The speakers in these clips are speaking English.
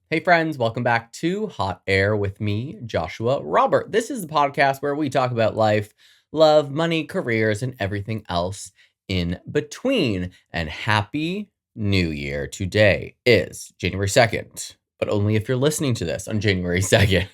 Hey friends, welcome back to Hot Air with me, Joshua Robert. This is the podcast where we talk about life, love, money, careers, and everything else in between. And happy New Year. Today is January 2nd, but only if you're listening to this on January 2nd.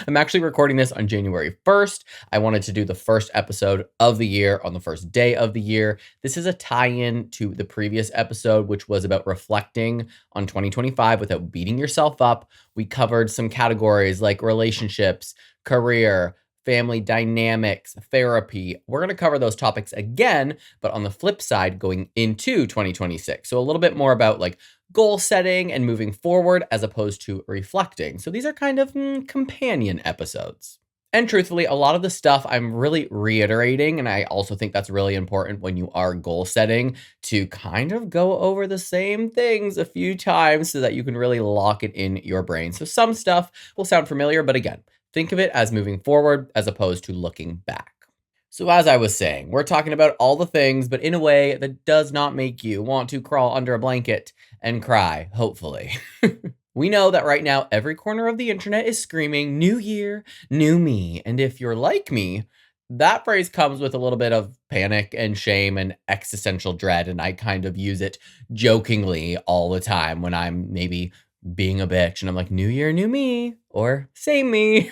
I'm actually recording this on January 1st. I wanted to do the first episode of the year on the first day of the year. This is a tie-in to the previous episode, which was about reflecting on 2025 without beating yourself up. We covered some categories like relationships, career, family dynamics, therapy. We're going to cover those topics again, but on the flip side, going into 2026. So a little bit more about like goal setting and moving forward as opposed to reflecting. So these are kind of companion episodes. And truthfully, a lot of the stuff I'm really reiterating, and I also think that's really important when you are goal setting to kind of go over the same things a few times so that you can really lock it in your brain. So some stuff will sound familiar, but again, think of it as moving forward as opposed to looking back. So as I was saying, we're talking about all the things, but in a way that does not make you want to crawl under a blanket and cry, hopefully. We know that right now, every corner of the internet is screaming, "New year, new me." And if you're like me, that phrase comes with a little bit of panic and shame and existential dread. And I kind of use it jokingly all the time when I'm maybe being a bitch and I'm like, "New year, new me," or "Same me."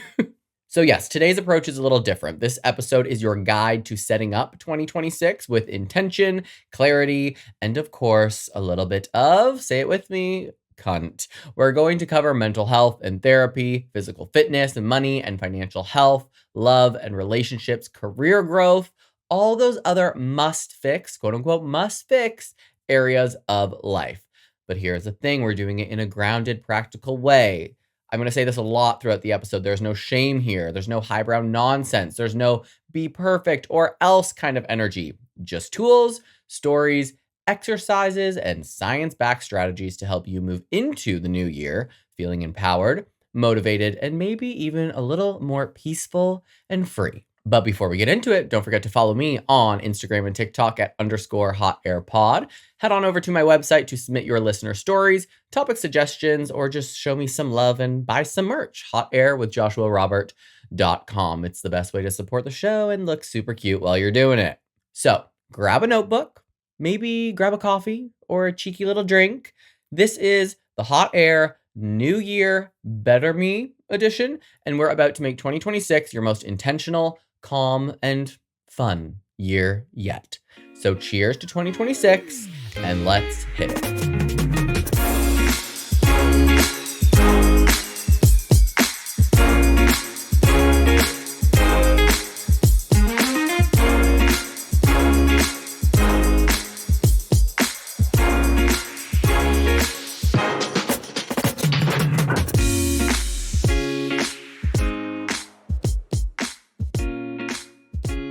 So yes, today's approach is a little different. This episode is your guide to setting up 2026 with intention, clarity, and of course, a little bit of, say it with me, cunt. We're going to cover mental health and therapy, physical fitness and money and financial health, love and relationships, career growth, all those other must fix, quote unquote, must fix areas of life. But here's the thing, we're doing it in a grounded, practical way. I'm going to say this a lot throughout the episode. There's no shame here. There's no highbrow nonsense. There's no be perfect or else kind of energy. Just tools, stories, exercises, and science-backed strategies to help you move into the new year feeling empowered, motivated, and maybe even a little more peaceful and free. But before we get into it, don't forget to follow me on Instagram and TikTok at _hotairpod. Head on over to my website to submit your listener stories, topic suggestions, or just show me some love and buy some merch. hotairwithjoshuarobert.com. It's the best way to support the show and look super cute while you're doing it. So grab a notebook, maybe grab a coffee or a cheeky little drink. This is the Hot Air New Year Better Me edition, and we're about to make 2026 your most intentional, calm, and fun year yet. So cheers to 2026, and let's hit it.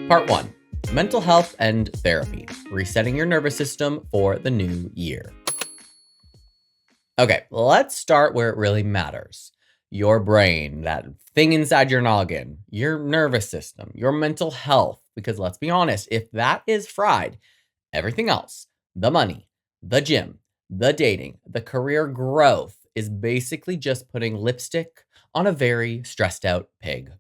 Part 1, mental health and therapy, resetting your nervous system for the new year. Okay, let's start where it really matters. Your brain, that thing inside your noggin, your nervous system, your mental health. Because let's be honest, if that is fried, everything else, the money, the gym, the dating, the career growth is basically just putting lipstick on a very stressed out pig.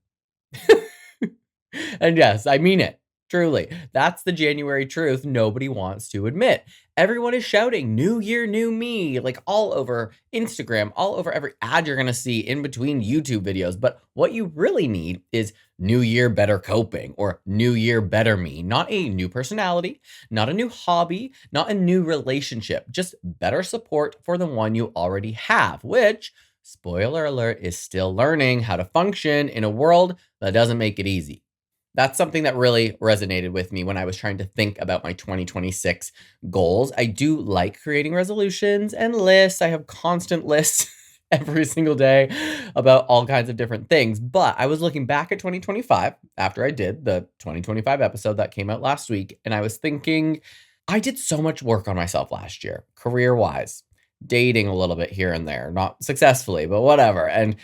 And yes, I mean it. Truly. That's the January truth nobody wants to admit. Everyone is shouting, "New year, new me," like all over Instagram, all over every ad you're going to see in between YouTube videos. But what you really need is "New year, better coping," or "New year, better me." Not a new personality, not a new hobby, not a new relationship, just better support for the one you already have, which, spoiler alert, is still learning how to function in a world that doesn't make it easy. That's something that really resonated with me when I was trying to think about my 2026 goals. I do like creating resolutions and lists. I have constant lists every single day about all kinds of different things. But I was looking back at 2025 after I did the 2025 episode that came out last week. And I was thinking, I did so much work on myself last year, career-wise, dating a little bit here and there, not successfully, but whatever. And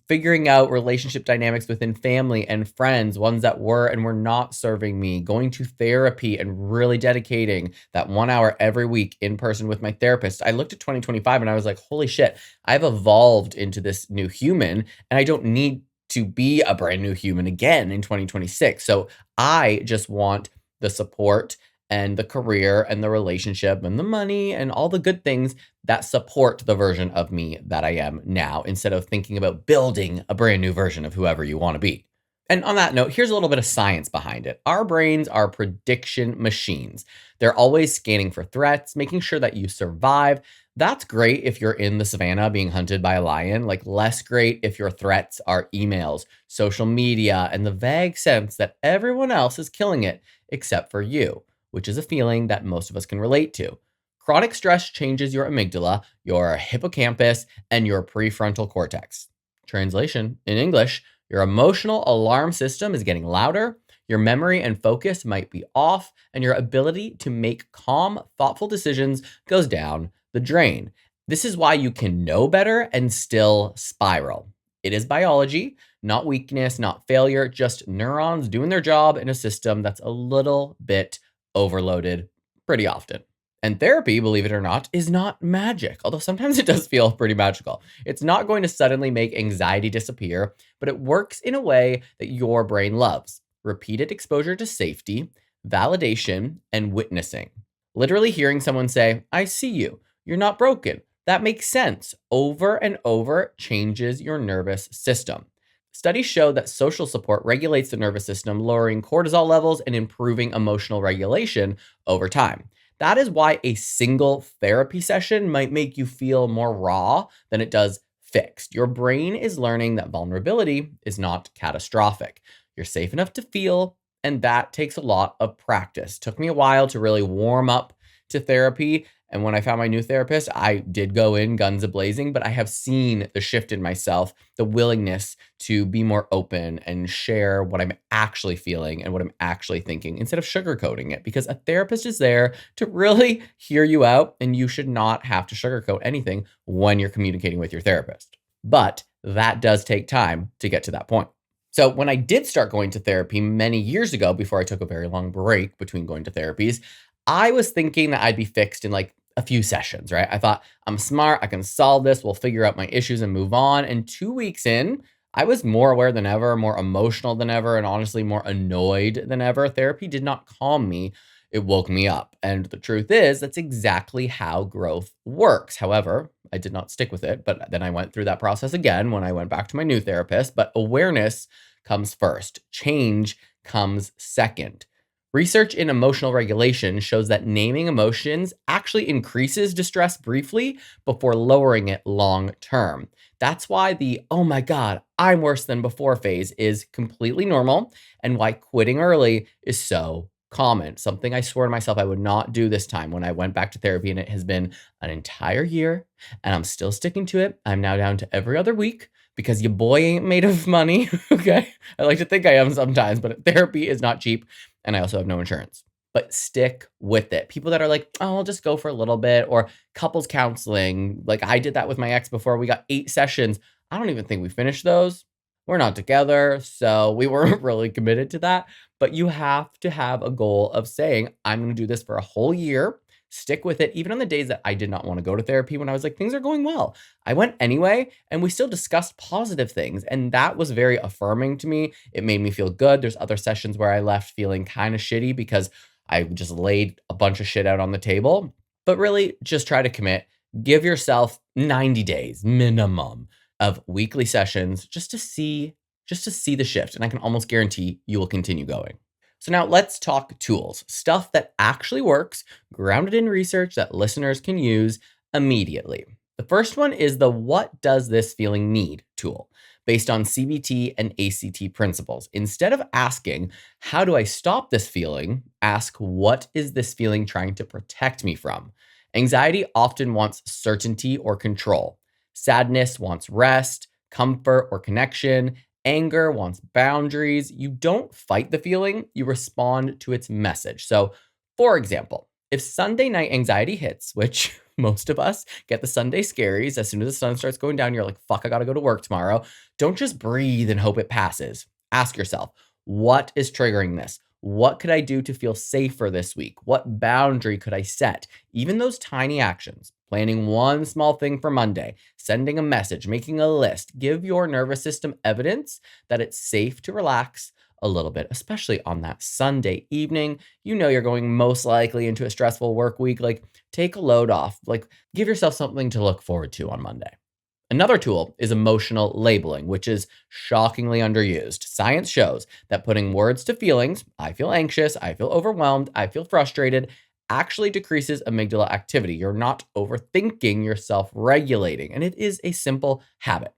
figuring out relationship dynamics within family and friends, ones that were and were not serving me, going to therapy and really dedicating that 1 hour every week in person with my therapist. I looked at 2025 and I was like, holy shit, I've evolved into this new human and I don't need to be a brand new human again in 2026. So I just want the support and the career and the relationship and the money and all the good things that support the version of me that I am now, instead of thinking about building a brand new version of whoever you want to be. And on that note, here's a little bit of science behind it. Our brains are prediction machines. They're always scanning for threats, making sure that you survive. That's great if you're in the savannah being hunted by a lion, like less great if your threats are emails, social media, and the vague sense that everyone else is killing it except for you, which is a feeling that most of us can relate to. Chronic stress changes your amygdala, your hippocampus, and your prefrontal cortex. Translation in English, your emotional alarm system is getting louder, your memory and focus might be off, and your ability to make calm, thoughtful decisions goes down the drain. This is why you can know better and still spiral. It is biology, not weakness, not failure, just neurons doing their job in a system that's a little bit overloaded pretty often. And therapy, believe it or not, is not magic, although sometimes it does feel pretty magical. It's not going to suddenly make anxiety disappear, but it works in a way that your brain loves: repeated exposure to safety, validation, and witnessing. Literally hearing someone say, I see you, you're not broken, that makes sense, over and over changes your nervous system. Studies show that social support regulates the nervous system, lowering cortisol levels and improving emotional regulation over time. That is why a single therapy session might make you feel more raw than it does fixed. Your brain is learning that vulnerability is not catastrophic. You're safe enough to feel, and that takes a lot of practice. Took me a while to really warm up to therapy. And when I found my new therapist, I did go in guns a-blazing, but I have seen the shift in myself, the willingness to be more open and share what I'm actually feeling and what I'm actually thinking instead of sugarcoating it, because a therapist is there to really hear you out, and you should not have to sugarcoat anything when you're communicating with your therapist. But that does take time to get to that point. So when I did start going to therapy many years ago, before I took a very long break between going to therapies, I was thinking that I'd be fixed in like a few sessions, right? I thought, I'm smart, I can solve this, we'll figure out my issues and move on. And 2 weeks in, I was more aware than ever, more emotional than ever, and honestly more annoyed than ever. Therapy did not calm me, it woke me up. And the truth is, that's exactly how growth works. However, I did not stick with it, but then I went through that process again when I went back to my new therapist. But awareness comes first, change comes second. Research in emotional regulation shows that naming emotions actually increases distress briefly before lowering it long term. That's why the, oh my God, I'm worse than before phase is completely normal, and why quitting early is so common. Something I swore to myself I would not do this time when I went back to therapy, and it has been an entire year, and I'm still sticking to it. I'm now down to every other week because your boy ain't made of money. Okay. I like to think I am sometimes, but therapy is not cheap. And I also have no insurance. But stick with it. People that are like, oh, I'll just go for a little bit, or couples counseling. Like I did that with my ex before. We got 8 sessions. I don't even think we finished those. We're not together, so we weren't really committed to that. But you have to have a goal of saying, I'm going to do this for a whole year. Stick with it, even on the days that I did not want to go to therapy, when I was like, things are going well. I went anyway, and we still discussed positive things. And that was very affirming to me. It made me feel good. There's other sessions where I left feeling kind of shitty because I just laid a bunch of shit out on the table. But really, just try to commit. Give yourself 90 days minimum of weekly sessions just to see the shift. And I can almost guarantee you will continue going. So now let's talk tools, stuff that actually works, grounded in research that listeners can use immediately. The first one is the "What does this feeling need?" tool, based on CBT and ACT principles. Instead of asking, how do I stop this feeling? Ask, what is this feeling trying to protect me from? Anxiety often wants certainty or control. Sadness wants rest, comfort, or connection. Anger wants boundaries. You don't fight the feeling, you respond to its message. So, for example, if Sunday night anxiety hits, which Most of us get the Sunday scaries. As soon as the sun starts going down, you're like, fuck, I gotta go to work tomorrow. Don't just breathe and hope it passes. Ask yourself, what is triggering this? What could I do to feel safer this week? What boundary could I set? Even those tiny actions, planning one small thing for Monday, sending a message, making a list, give your nervous system evidence that it's safe to relax a little bit, especially on that Sunday evening. You know you're going most likely into a stressful work week. Like, take a load off. Like, give yourself something to look forward to on Monday. Another tool is emotional labeling, which is shockingly underused. Science shows that putting words to feelings, I feel anxious, I feel overwhelmed, I feel frustrated, actually decreases amygdala activity. You're not overthinking, you're self regulating. And it is a simple habit.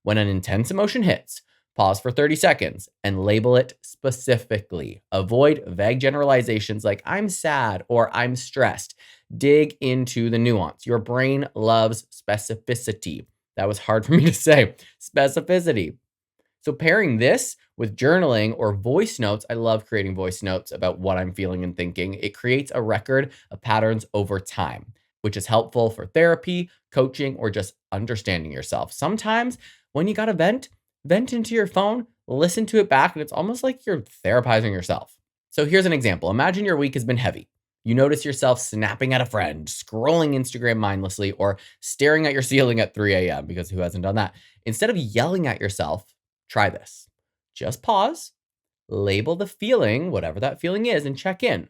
When an intense emotion hits, pause for 30 seconds and label it specifically. Avoid vague generalizations like I'm sad or I'm stressed. Dig into the nuance. Your brain loves specificity. That was hard for me to say. Specificity. So pairing this with journaling or voice notes, I love creating voice notes about what I'm feeling and thinking. It creates a record of patterns over time, which is helpful for therapy, coaching, or just understanding yourself. Sometimes when you got to vent into your phone, listen to it back, and it's almost like you're therapizing yourself. So here's an example. Imagine your week has been heavy. You notice yourself snapping at a friend, scrolling Instagram mindlessly, or staring at your ceiling at 3 a.m., because who hasn't done that? Instead of yelling at yourself, try this. Just pause, label the feeling, whatever that feeling is, and check in.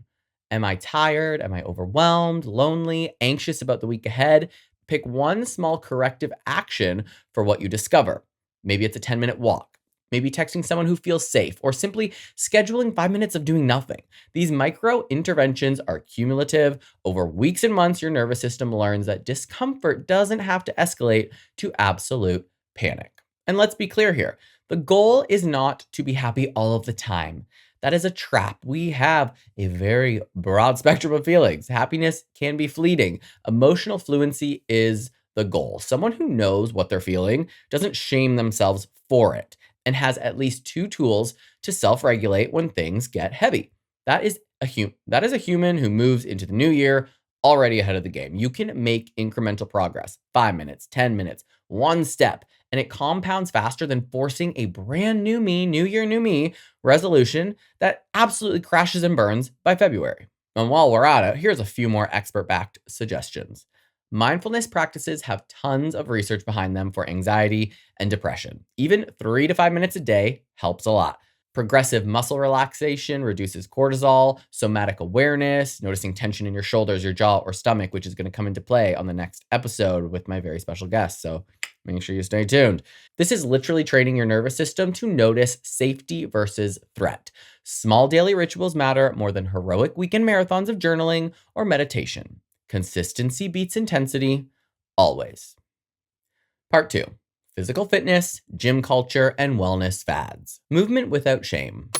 Am I tired? Am I overwhelmed, lonely, anxious about the week ahead? Pick one small corrective action for what you discover. Maybe it's a 10-minute walk. Maybe texting someone who feels safe, or simply scheduling 5 minutes of doing nothing. These micro interventions are cumulative. Over weeks and months, your nervous system learns that discomfort doesn't have to escalate to absolute panic. And let's be clear here. The goal is not to be happy all of the time. That is a trap. We have a very broad spectrum of feelings. Happiness can be fleeting. Emotional fluency is the goal. Someone who knows what they're feeling doesn't shame themselves for it, and has at least two tools to self-regulate when things get heavy. That is a human who moves into the new year already ahead of the game. You can make incremental progress, 5 minutes, 10 minutes, one step, and it compounds faster than forcing a brand new me, new year, new me resolution that absolutely crashes and burns by February. And while we're at it, here's a few more expert-backed suggestions. Mindfulness practices have tons of research behind them for anxiety and depression. Even 3 to 5 minutes a day helps a lot. Progressive muscle relaxation reduces cortisol, somatic awareness, noticing tension in your shoulders, your jaw, or stomach, which is going to come into play on the next episode with my very special guest. So make sure you stay tuned. This is literally training your nervous system to notice safety versus threat. Small daily rituals matter more than heroic weekend marathons of journaling or meditation. Consistency beats intensity, always. Part 2. Physical fitness, gym culture, and wellness fads. Movement without shame.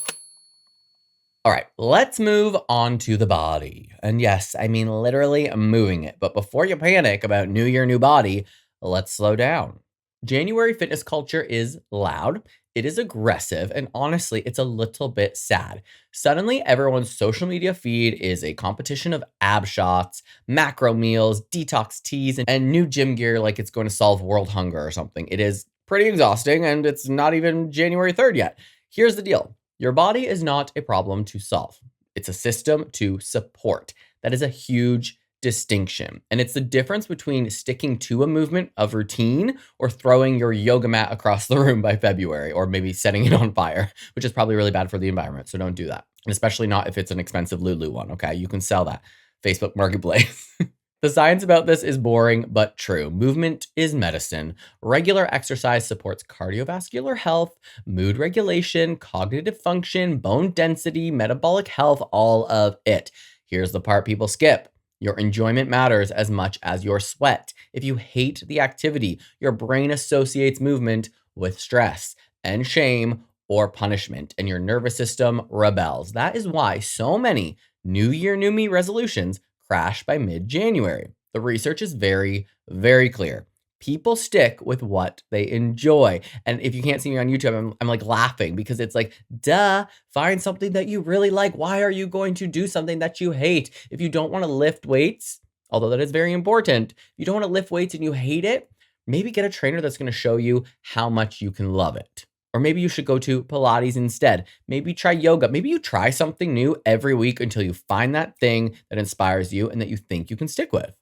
All right, let's move on to the body. And yes, I mean literally moving it. But before you panic about new year, new body, let's slow down. January fitness culture is loud. It is aggressive, and honestly, it's a little bit sad. Suddenly, everyone's social media feed is a competition of ab shots, macro meals, detox teas, and new gym gear like it's going to solve world hunger or something. It is pretty exhausting, and it's not even January 3rd yet. Here's the deal. Your body is not a problem to solve. It's a system to support. That is a huge distinction. And it's the difference between sticking to a movement of routine or throwing your yoga mat across the room by February, or maybe setting it on fire, which is probably really bad for the environment. So don't do that. And especially not if it's an expensive Lulu one. Okay. You can sell that. Facebook Marketplace. The science about this is boring, but true. Movement is medicine. Regular exercise supports cardiovascular health, mood regulation, cognitive function, bone density, metabolic health, all of it. Here's the part people skip. Your enjoyment matters as much as your sweat. If you hate the activity, your brain associates movement with stress and shame or punishment, and your nervous system rebels. That is why so many New Year, New Me resolutions crash by mid-January. The research is very, very clear. People stick with what they enjoy. And if you can't see me on YouTube, I'm like laughing because it's like, duh, find something that you really like. Why are you going to do something that you hate? If you don't want to lift weights, although that is very important. If you don't want to lift weights and you hate it, maybe get a trainer that's going to show you how much you can love it. Or maybe you should go to Pilates instead. Maybe try yoga. Maybe you try something new every week until you find that thing that inspires you and that you think you can stick with.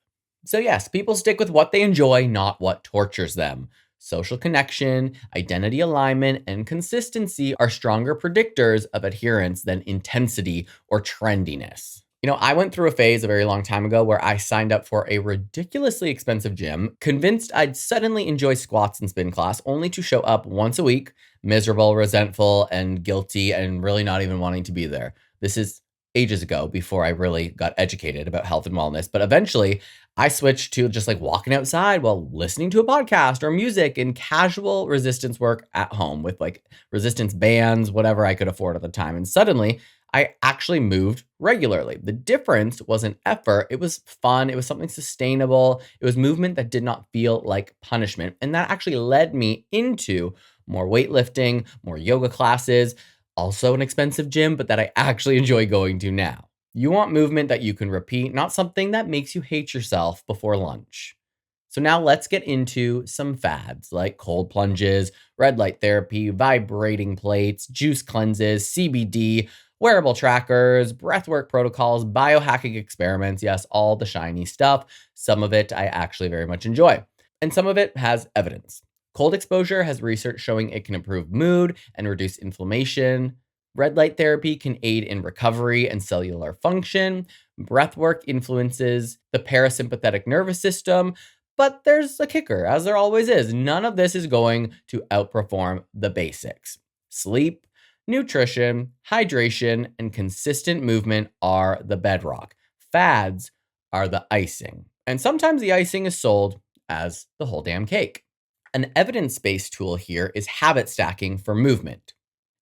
So, yes, people stick with what they enjoy, not what tortures them. Social connection, identity alignment, and consistency are stronger predictors of adherence than intensity or trendiness. I went through a phase a very long time ago where I signed up for a ridiculously expensive gym, convinced I'd suddenly enjoy squats and spin class, only to show up once a week, miserable, resentful, and guilty, and really not even wanting to be there. This is ages ago before I really got educated about health and wellness. But eventually, I switched to just like walking outside while listening to a podcast or music and casual resistance work at home with like resistance bands, whatever I could afford at the time. And suddenly, I actually moved regularly. The difference wasn't effort, it was fun, it was something sustainable, it was movement that did not feel like punishment. And that actually led me into more weightlifting, more yoga classes, also an expensive gym, but that I actually enjoy going to now. You want movement that you can repeat, not something that makes you hate yourself before lunch. So now let's get into some fads like cold plunges, red light therapy, vibrating plates, juice cleanses, CBD, wearable trackers, breathwork protocols, biohacking experiments. Yes, all the shiny stuff. Some of it I actually very much enjoy, and some of it has evidence. Cold exposure has research showing it can improve mood and reduce inflammation. Red light therapy can aid in recovery and cellular function. Breathwork influences the parasympathetic nervous system. But there's a kicker, as there always is. None of this is going to outperform the basics. Sleep, nutrition, hydration, and consistent movement are the bedrock. Fads are the icing. And sometimes the icing is sold as the whole damn cake. An evidence-based tool here is habit stacking for movement.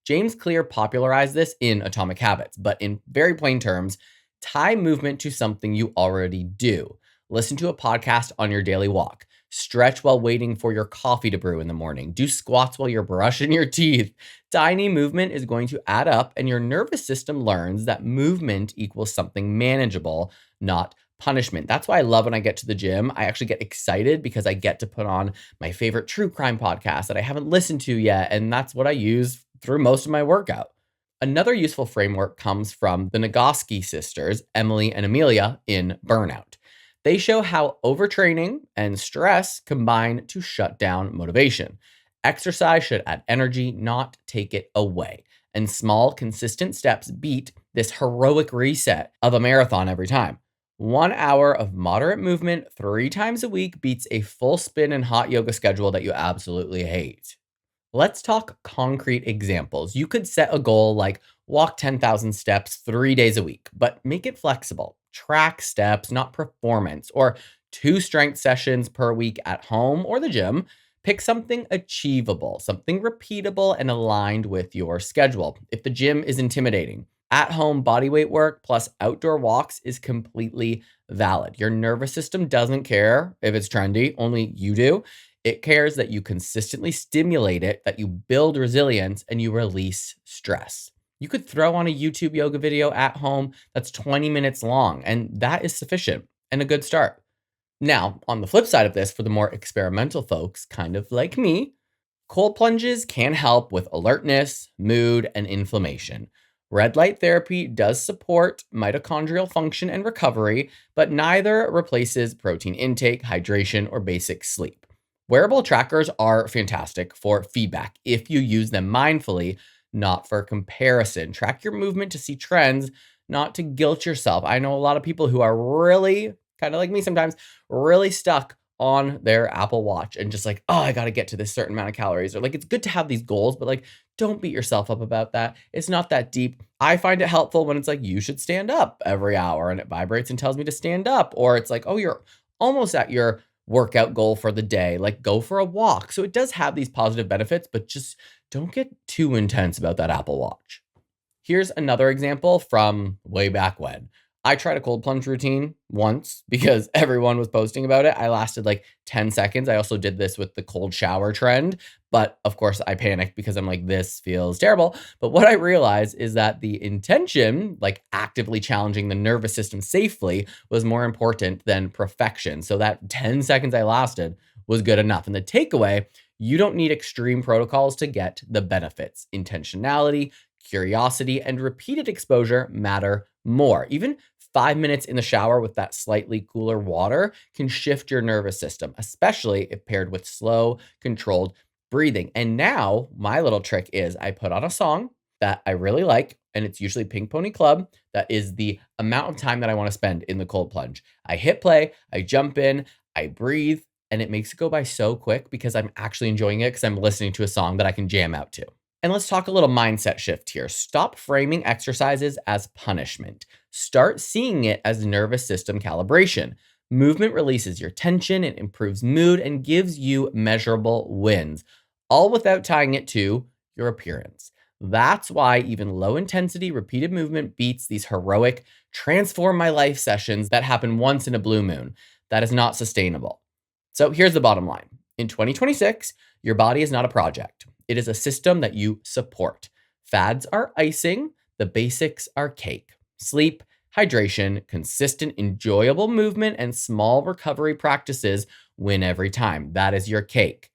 James Clear popularized this in Atomic Habits, but in very plain terms, tie movement to something you already do. Listen to a podcast on your daily walk. Stretch while waiting for your coffee to brew in the morning. Do squats while you're brushing your teeth. Tiny movement is going to add up, and your nervous system learns that movement equals something manageable, not punishment. That's why I love when I get to the gym. I actually get excited because I get to put on my favorite true crime podcast that I haven't listened to yet, and that's what I use through most of my workout. Another useful framework comes from the Nagoski sisters, Emily and Amelia, in Burnout. They show how overtraining and stress combine to shut down motivation. Exercise should add energy, not take it away. And small, consistent steps beat this heroic reset of a marathon every time. 1 hour of moderate movement 3 times a week beats a full spin and hot yoga schedule that you absolutely hate. Let's talk concrete examples. You could set a goal like walk 10,000 steps 3 days a week, but make it flexible. Track steps, not performance, or 2 strength sessions per week at home or the gym. Pick something achievable, something repeatable and aligned with your schedule. If the gym is intimidating, at-home bodyweight work plus outdoor walks is completely valid. Your nervous system doesn't care if it's trendy, only you do. It cares that you consistently stimulate it, that you build resilience, and you release stress. You could throw on a YouTube yoga video at home that's 20 minutes long, and that is sufficient and a good start. Now, on the flip side of this, for the more experimental folks, kind of like me, cold plunges can help with alertness, mood, and inflammation. Red light therapy does support mitochondrial function and recovery, but neither replaces protein intake, hydration, or basic sleep. Wearable trackers are fantastic for feedback if you use them mindfully, not for comparison. Track your movement to see trends, not to guilt yourself. I know a lot of people who are really, kind of like me sometimes, really stuck on their Apple Watch and just like, oh, I got to get to this certain amount of calories. Or like, it's good to have these goals, but like, don't beat yourself up about that. It's not that deep. I find it helpful when it's like, you should stand up every hour and it vibrates and tells me to stand up. Or it's like, oh, you're almost at your workout goal for the day, like go for a walk. So it does have these positive benefits, but just don't get too intense about that Apple Watch. Here's another example from way back when. I tried a cold plunge routine once because everyone was posting about it. I lasted like 10 seconds. I also did this with the cold shower trend, but of course I panicked because I'm like, this feels terrible. But what I realized is that the intention, like actively challenging the nervous system safely, was more important than perfection. So that 10 seconds I lasted was good enough. And the takeaway, you don't need extreme protocols to get the benefits. Intentionality, curiosity, and repeated exposure matter more. Even 5 minutes in the shower with that slightly cooler water can shift your nervous system, especially if paired with slow, controlled breathing. And now, my little trick is I put on a song that I really like, and it's usually Pink Pony Club. That is the amount of time that I want to spend in the cold plunge. I hit play, I jump in, I breathe, and it makes it go by so quick because I'm actually enjoying it because I'm listening to a song that I can jam out to. And let's talk a little mindset shift here. Stop framing exercises as punishment. Start seeing it as nervous system calibration. Movement releases your tension, it improves mood, and gives you measurable wins, all without tying it to your appearance. That's why even low intensity, repeated movement beats these heroic transform my life sessions that happen once in a blue moon. That is not sustainable. So here's the bottom line. In 2026, your body is not a project. It is a system that you support. Fads are icing, the basics are cake. Sleep, hydration, consistent, enjoyable movement, and small recovery practices win every time. That is your cake.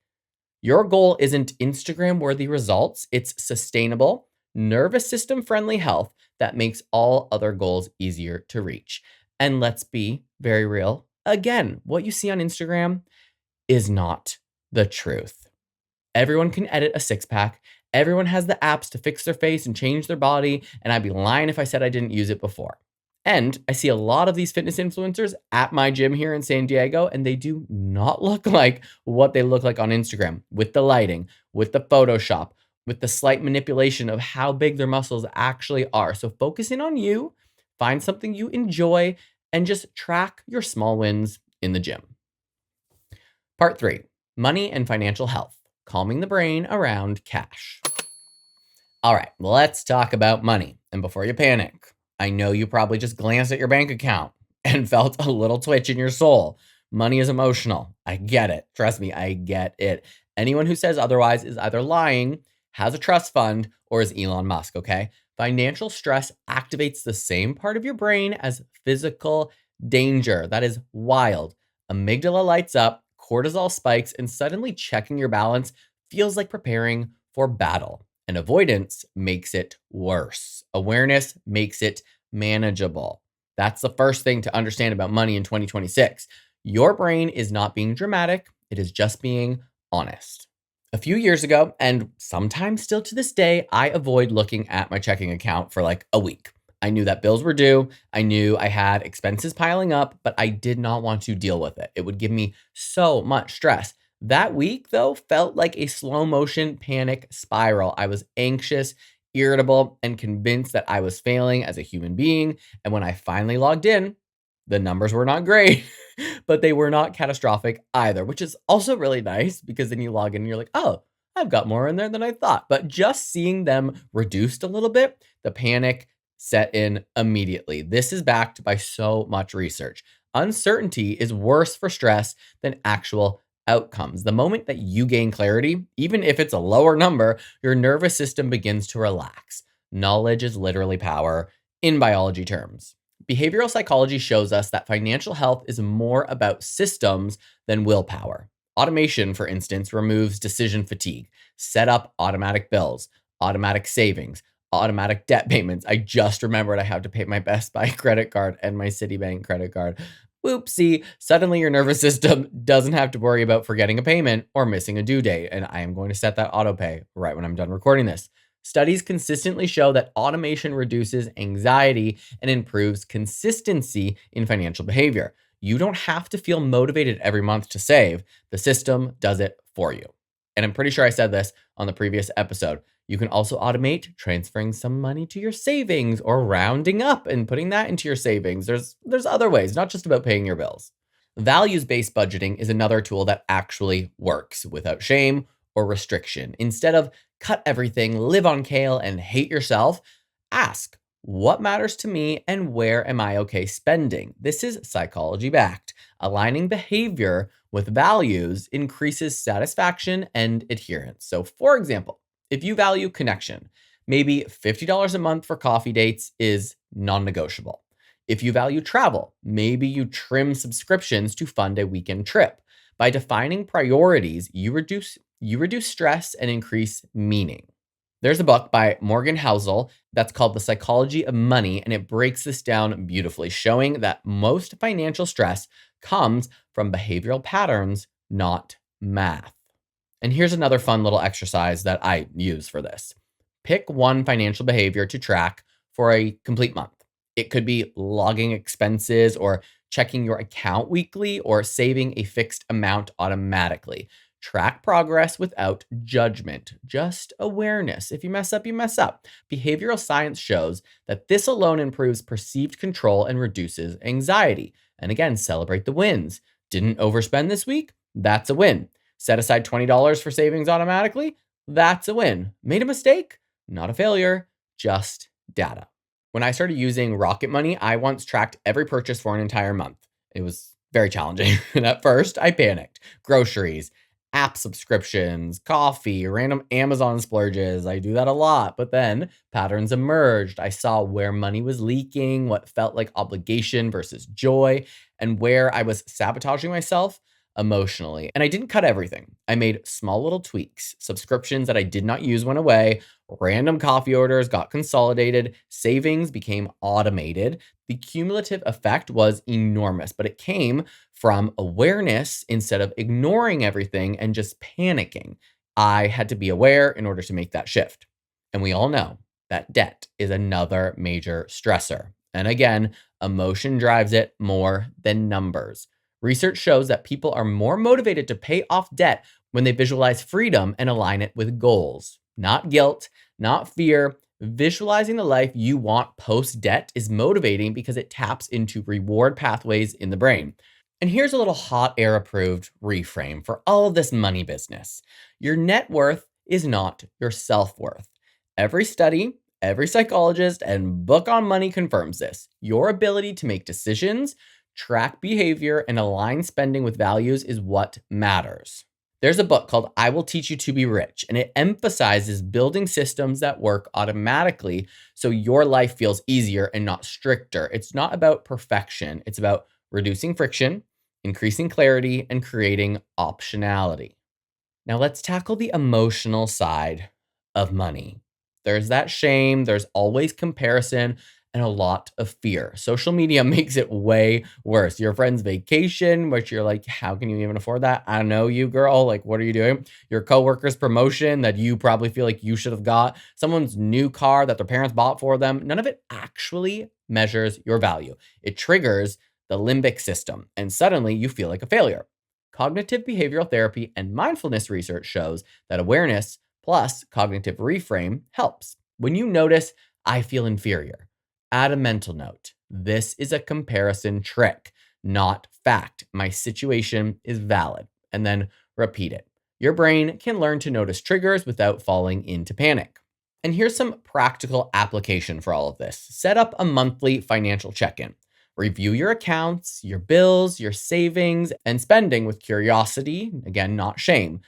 Your goal isn't Instagram worthy results, it's sustainable, nervous system friendly health that makes all other goals easier to reach. And let's be very real. Again, what you see on Instagram is not the truth. Everyone can edit a six pack. Everyone has the apps to fix their face and change their body. And I'd be lying if I said I didn't use it before. And I see a lot of these fitness influencers at my gym here in San Diego, and they do not look like what they look like on Instagram with the lighting, with the Photoshop, with the slight manipulation of how big their muscles actually are. So focus in on you, find something you enjoy, and just track your small wins in the gym. Part 3, money and financial health. Calming the brain around cash. All right, let's talk about money. And before you panic, I know you probably just glanced at your bank account and felt a little twitch in your soul. Money is emotional. I get it. Trust me, I get it. Anyone who says otherwise is either lying, has a trust fund, or is Elon Musk, okay? Financial stress activates the same part of your brain as physical danger. That is wild. Amygdala lights up, cortisol spikes, and suddenly checking your balance feels like preparing for battle. And avoidance makes it worse. Awareness makes it manageable. That's the first thing to understand about money in 2026. Your brain is not being dramatic, it is just being honest. A few years ago, and sometimes still to this day, I avoid looking at my checking account for like a week. I knew that bills were due. I knew I had expenses piling up, but I did not want to deal with it. It would give me so much stress. That week, though, felt like a slow motion panic spiral. I was anxious, irritable, and convinced that I was failing as a human being. And when I finally logged in, the numbers were not great, but they were not catastrophic either, which is also really nice because then you log in and you're like, oh, I've got more in there than I thought. But just seeing them reduced a little bit, the panic set in immediately. This is backed by so much research. Uncertainty is worse for stress than actual outcomes. The moment that you gain clarity, even if it's a lower number, your nervous system begins to relax. Knowledge is literally power in biology terms. Behavioral psychology shows us that financial health is more about systems than willpower. Automation, for instance, removes decision fatigue. Set up automatic bills, automatic savings, automatic debt payments. I just remembered I have to pay my Best Buy credit card and my Citibank credit card. Whoopsie, suddenly your nervous system doesn't have to worry about forgetting a payment or missing a due date. And I am going to set that auto pay right when I'm done recording this. Studies consistently show that automation reduces anxiety and improves consistency in financial behavior. You don't have to feel motivated every month to save. The system does it for you. And I'm pretty sure I said this on the previous episode. You can also automate transferring some money to your savings or rounding up and putting that into your savings. There's other ways, not just about paying your bills. Values-based budgeting is another tool that actually works without shame or restriction. Instead of cut everything, live on kale, and hate yourself, ask, what matters to me and where am I okay spending? This is psychology backed. Aligning behavior with values increases satisfaction and adherence. So, for example, if you value connection, maybe $50 a month for coffee dates is non negotiable. If you value travel, maybe you trim subscriptions to fund a weekend trip. By defining priorities, you reduce stress and increase meaning. There's a book by Morgan Housel that's called The Psychology of Money, and it breaks this down beautifully, showing that most financial stress comes from behavioral patterns, not math. And here's another fun little exercise that I use for this. Pick one financial behavior to track for a complete month. It could be logging expenses or checking your account weekly or saving a fixed amount automatically. Track progress without judgment, just awareness. If you mess up, you mess up. Behavioral science shows that this alone improves perceived control and reduces anxiety. And again, celebrate the wins. Didn't overspend this week? That's a win. Set aside $20 for savings automatically? That's a win. Made a mistake? Not a failure, just data. When I started using Rocket Money, I once tracked every purchase for an entire month. It was very challenging. And at first, I panicked. Groceries, app subscriptions, coffee, random Amazon splurges. I do that a lot. But then patterns emerged. I saw where money was leaking, what felt like obligation versus joy, and where I was sabotaging myself emotionally. And I didn't cut everything. I made small little tweaks. Subscriptions that I did not use went away. Random coffee orders got consolidated. Savings became automated. The cumulative effect was enormous, but it came from awareness instead of ignoring everything and just panicking. I had to be aware in order to make that shift. And we all know that debt is another major stressor. And again, emotion drives it more than numbers. Research shows that people are more motivated to pay off debt when they visualize freedom and align it with goals, not guilt, not fear. Visualizing the life you want post debt is motivating because it taps into reward pathways in the brain. And here's a little hot air approved reframe for all of this money business. Your net worth is not your self worth. Every study, every psychologist, and book on money confirms this. Your ability to make decisions, track behavior, and align spending with values is what matters. There's a book called I Will Teach You to Be Rich, and it emphasizes building systems that work automatically so your life feels easier and not stricter. It's not about perfection, it's about reducing friction, increasing clarity, and creating optionality. Now, let's tackle the emotional side of money. There's that shame, there's always comparison, and a lot of fear. Social media makes it way worse. Your friend's vacation, which you're like, how can you even afford that? I don't know you, girl. Like, what are you doing? Your coworker's promotion that you probably feel like you should have got. Someone's new car that their parents bought for them. None of it actually measures your value. It triggers the limbic system, and suddenly you feel like a failure. Cognitive behavioral therapy and mindfulness research shows that awareness plus cognitive reframe helps. When you notice, I feel inferior, add a mental note. This is a comparison trick, not fact. My situation is valid. And then repeat it. Your brain can learn to notice triggers without falling into panic. And here's some practical application for all of this. Set up a monthly financial check-in. Review your accounts, your bills, your savings, and spending with curiosity, again, not shame.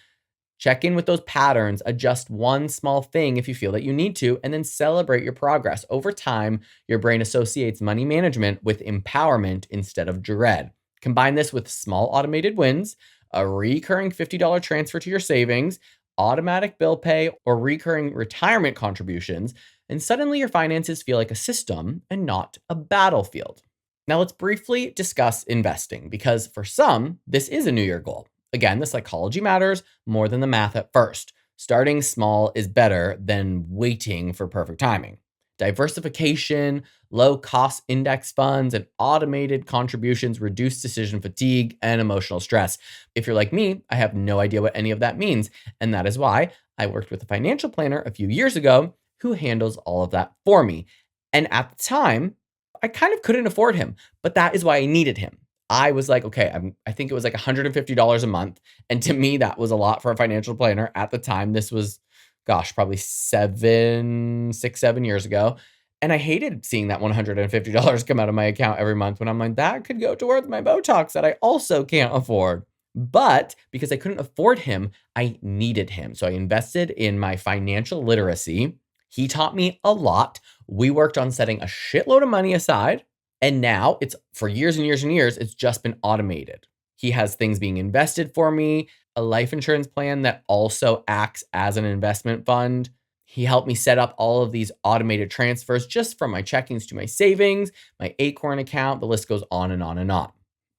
Check in with those patterns, adjust one small thing if you feel that you need to, and then celebrate your progress. Over time, your brain associates money management with empowerment instead of dread. Combine this with small automated wins, a recurring $50 transfer to your savings, automatic bill pay, or recurring retirement contributions, and suddenly your finances feel like a system and not a battlefield. Now let's briefly discuss investing because for some, this is a New Year goal. Again, the psychology matters more than the math at first. Starting small is better than waiting for perfect timing. Diversification, low cost index funds, and automated contributions reduce decision fatigue and emotional stress. If you're like me, I have no idea what any of that means. And that is why I worked with a financial planner a few years ago who handles all of that for me. And at the time, I kind of couldn't afford him, but that is why I needed him. I was like, okay, I think it was like $150 a month. And to me, that was a lot for a financial planner at the time. This was, gosh, probably 7 years ago. And I hated seeing that $150 come out of my account every month when I'm like, that could go towards my Botox that I also can't afford. But because I couldn't afford him, I needed him. So I invested in my financial literacy. He taught me a lot. We worked on setting a shitload of money aside. And now it's for years and years and years, it's just been automated. He has things being invested for me, a life insurance plan that also acts as an investment fund. He helped me set up all of these automated transfers just from my checkings to my savings, my Acorn account. The list goes on and on and on.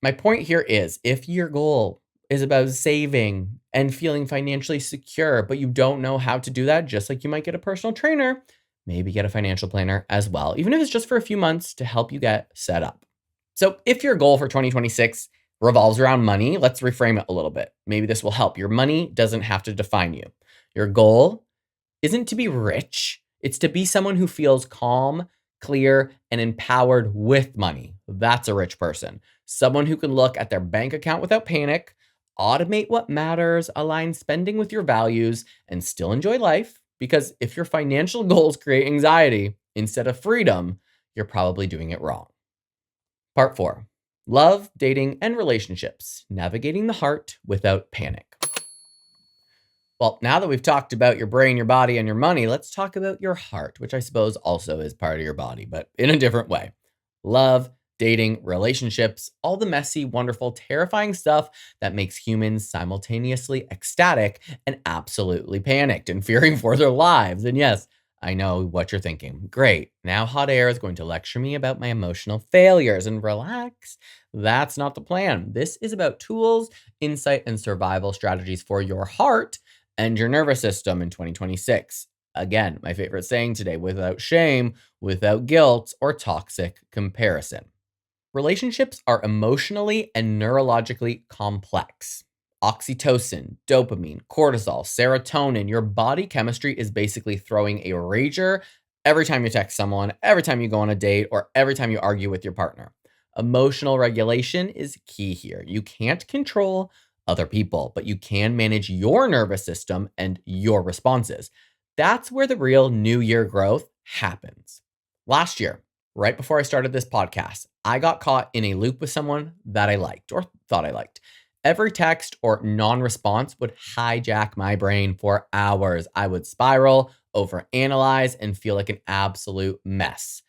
My point here is if your goal is about saving and feeling financially secure, but you don't know how to do that, just like you might get a personal trainer, maybe get a financial planner as well, even if it's just for a few months to help you get set up. So if your goal for 2026 revolves around money, let's reframe it a little bit. Maybe this will help. Your money doesn't have to define you. Your goal isn't to be rich. It's to be someone who feels calm, clear, and empowered with money. That's a rich person. Someone who can look at their bank account without panic, automate what matters, align spending with your values, and still enjoy life. Because if your financial goals create anxiety instead of freedom, you're probably doing it wrong. Part 4. Love, dating, and relationships. Navigating the heart without panic. Well, now that we've talked about your brain, your body, and your money, let's talk about your heart, which I suppose also is part of your body, but in a different way. Love, dating, relationships, all the messy, wonderful, terrifying stuff that makes humans simultaneously ecstatic and absolutely panicked and fearing for their lives. And yes, I know what you're thinking. Great. Now Hot Air is going to lecture me about my emotional failures and relax. That's not the plan. This is about tools, insight, and survival strategies for your heart and your nervous system in 2026. Again, my favorite saying today, without shame, without guilt, or toxic comparison. Relationships are emotionally and neurologically complex. Oxytocin, dopamine, cortisol, serotonin, your body chemistry is basically throwing a rager every time you text someone, every time you go on a date, or every time you argue with your partner. Emotional regulation is key here. You can't control other people, but you can manage your nervous system and your responses. That's where the real new year growth happens. Last year, right before I started this podcast, I got caught in a loop with someone that I liked or thought I liked. Every text or non response would hijack my brain for hours. I would spiral, overanalyze, and feel like an absolute mess.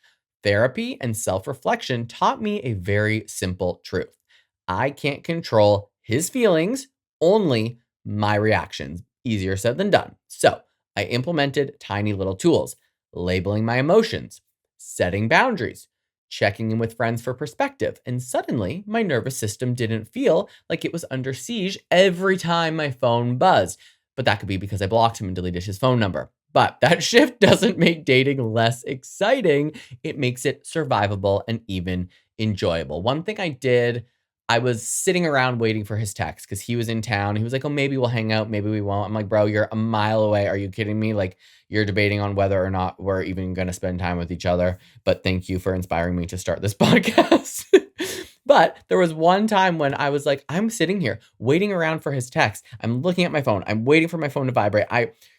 Therapy and self reflection taught me a very simple truth. I can't control his feelings, only my reactions. Easier said than done. So I implemented tiny little tools, labeling my emotions, setting boundaries, checking in with friends for perspective, and suddenly my nervous system didn't feel like it was under siege every time my phone buzzed. But that could be because I blocked him and deleted his phone number. But that shift doesn't make dating less exciting. It makes it survivable and even enjoyable. One thing I did, I was sitting around waiting for his text because he was in town. He was like, oh, maybe we'll hang out. Maybe we won't. I'm like, bro, you're a mile away. Are you kidding me? Like, you're debating on whether or not we're even going to spend time with each other. But thank you for inspiring me to start this podcast. But there was one time when I was like, I'm sitting here waiting around for his text. I'm looking at my phone. I'm waiting for my phone to vibrate.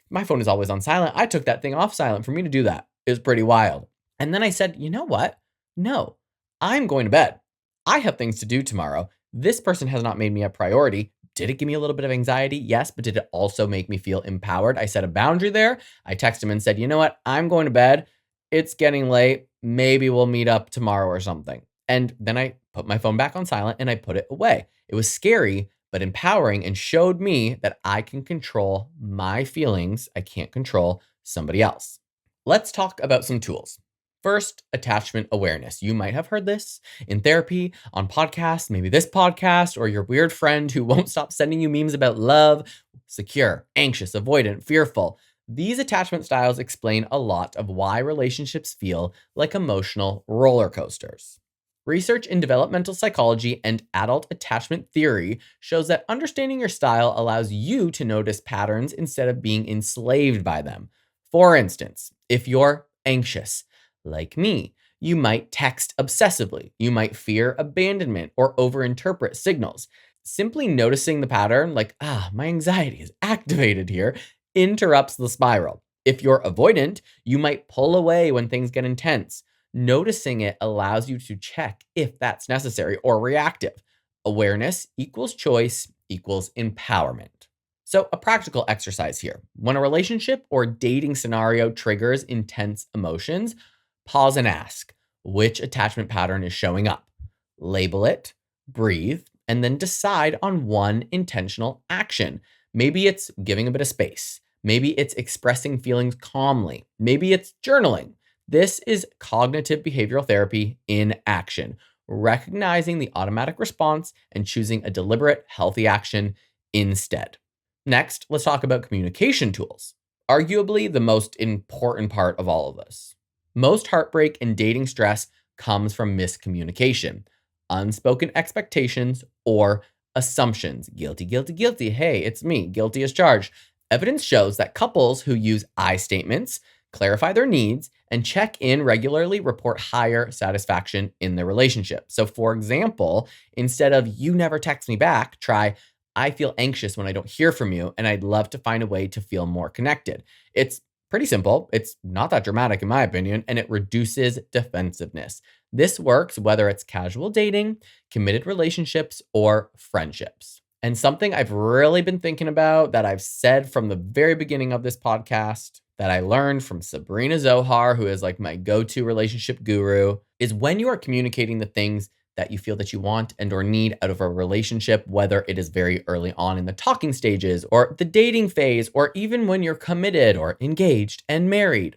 My phone is always on silent. I took that thing off silent. For me to do that is pretty wild. And then I said, you know what? No, I'm going to bed. I have things to do tomorrow. This person has not made me a priority. Did it give me a little bit of anxiety? Yes, but did it also make me feel empowered? I set a boundary there. I texted him and said, you know what? I'm going to bed. It's getting late. Maybe we'll meet up tomorrow or something. And then I put my phone back on silent and I put it away. It was scary, but empowering and showed me that I can control my feelings. I can't control somebody else. Let's talk about some tools. First, attachment awareness. You might have heard this in therapy, on podcasts, maybe this podcast, or your weird friend who won't stop sending you memes about love, secure, anxious, avoidant, fearful. These attachment styles explain a lot of why relationships feel like emotional roller coasters. Research in developmental psychology and adult attachment theory shows that understanding your style allows you to notice patterns instead of being enslaved by them. For instance, if you're anxious, like me, you might text obsessively. You might fear abandonment or overinterpret signals. Simply noticing the pattern, like, my anxiety is activated here, interrupts the spiral. If you're avoidant, you might pull away when things get intense. Noticing it allows you to check if that's necessary or reactive. Awareness equals choice equals empowerment. So, a practical exercise here. When a relationship or dating scenario triggers intense emotions, pause and ask which attachment pattern is showing up. Label it, breathe, and then decide on one intentional action. Maybe it's giving a bit of space. Maybe it's expressing feelings calmly. Maybe it's journaling. This is cognitive behavioral therapy in action, recognizing the automatic response and choosing a deliberate, healthy action instead. Next, let's talk about communication tools, arguably the most important part of all of this. Most heartbreak and dating stress comes from miscommunication, unspoken expectations, or assumptions. Guilty, guilty, guilty. Hey, it's me. Guilty as charged. Evidence shows that couples who use I statements, clarify their needs, and check in regularly report higher satisfaction in their relationship. So, for example, instead of you never text me back, try I feel anxious when I don't hear from you, and I'd love to find a way to feel more connected. It's pretty simple. It's not that dramatic, in my opinion, and it reduces defensiveness. This works whether it's casual dating, committed relationships, or friendships. And something I've really been thinking about that I've said from the very beginning of this podcast that I learned from Sabrina Zohar, who is like my go-to relationship guru, is when you are communicating the things that you feel that you want and or need out of a relationship, whether it is very early on in the talking stages or the dating phase, or even when you're committed or engaged and married.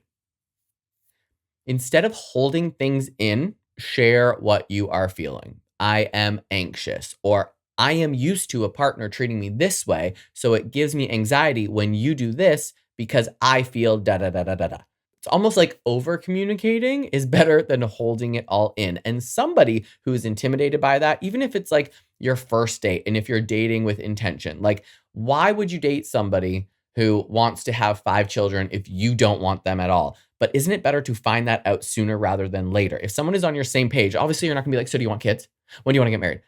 Instead of holding things in, share what you are feeling. I am anxious, or I am used to a partner treating me this way, so it gives me anxiety when you do this because I feel da da da da da da. It's almost like over communicating is better than holding it all in. And somebody who is intimidated by that, even if it's like your first date and if you're dating with intention, like why would you date somebody who wants to have 5 children if you don't want them at all? But isn't it better to find that out sooner rather than later? If someone is on your same page, obviously you're not gonna be like, so do you want kids? When do you want to get married?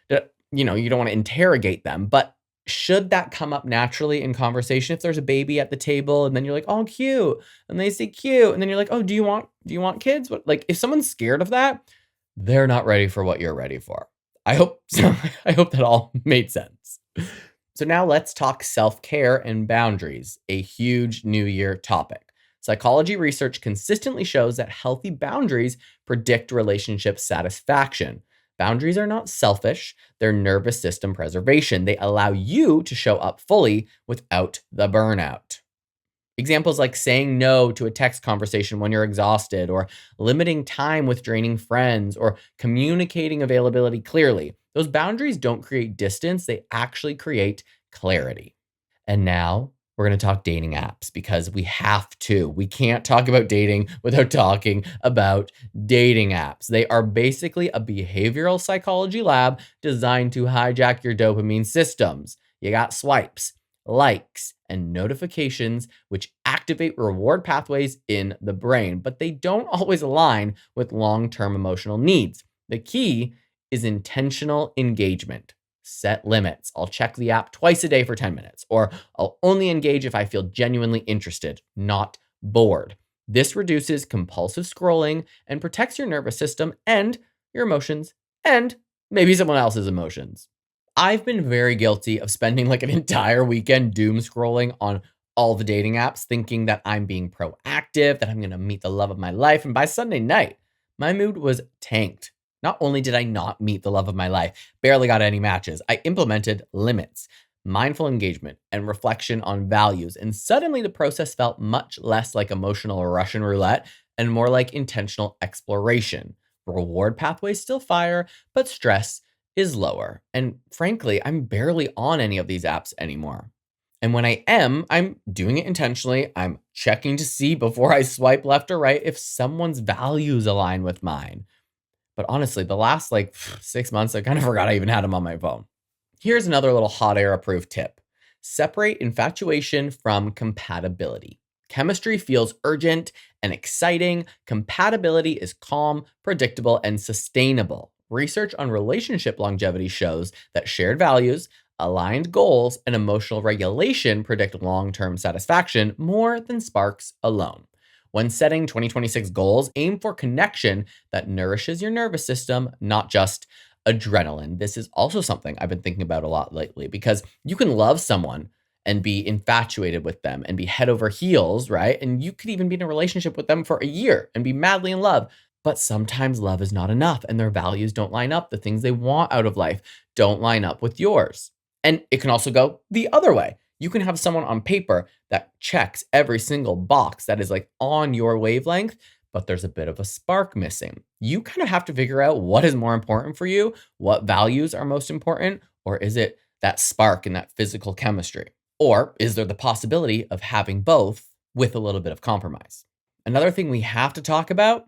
You don't want to interrogate them, but should that come up naturally in conversation? If there's a baby at the table and then you're like, oh, cute. And they say cute. And then you're like, oh, do you want kids? What, like if someone's scared of that, they're not ready for what you're ready for. I hope so. I hope that all made sense. So now let's talk self-care and boundaries, a huge New Year topic. Psychology research consistently shows that healthy boundaries predict relationship satisfaction. Boundaries are not selfish, they're nervous system preservation. They allow you to show up fully without the burnout. Examples like saying no to a text conversation when you're exhausted, or limiting time with draining friends, or communicating availability clearly. Those boundaries don't create distance, they actually create clarity. And now we're going to talk dating apps because we have to. We can't talk about dating without talking about dating apps. They are basically a behavioral psychology lab designed to hijack your dopamine systems. You got swipes, likes, and notifications, which activate reward pathways in the brain, but they don't always align with long-term emotional needs. The key is intentional engagement. Set limits. I'll check the app twice a day for 10 minutes, or I'll only engage if I feel genuinely interested, not bored. This reduces compulsive scrolling and protects your nervous system and your emotions and maybe someone else's emotions. I've been very guilty of spending like an entire weekend doom scrolling on all the dating apps, thinking that I'm being proactive, that I'm going to meet the love of my life. And by Sunday night, my mood was tanked. Not only did I not meet the love of my life, barely got any matches, I implemented limits, mindful engagement, and reflection on values. And suddenly the process felt much less like emotional Russian roulette and more like intentional exploration. Reward pathways still fire, but stress is lower. And frankly, I'm barely on any of these apps anymore. And when I am, I'm doing it intentionally. I'm checking to see before I swipe left or right if someone's values align with mine. But honestly, the last like 6 months, I kind of forgot I even had them on my phone. Here's another little hot air approved tip. Separate infatuation from compatibility. Chemistry feels urgent and exciting. Compatibility is calm, predictable, and sustainable. Research on relationship longevity shows that shared values, Aligned goals and emotional regulation predict long term satisfaction more than sparks alone. When setting 2026 goals, aim for connection that nourishes your nervous system, not just adrenaline. This is also something I've been thinking about a lot lately because you can love someone and be infatuated with them and be head over heels, right? And you could even be in a relationship with them for a year and be madly in love. But sometimes love is not enough and their values don't line up. The things they want out of life don't line up with yours. And it can also go the other way. You can have someone on paper that checks every single box that is like on your wavelength, but there's a bit of a spark missing. You kind of have to figure out what is more important for you, what values are most important, or is it that spark and that physical chemistry? Or is there the possibility of having both with a little bit of compromise? Another thing we have to talk about,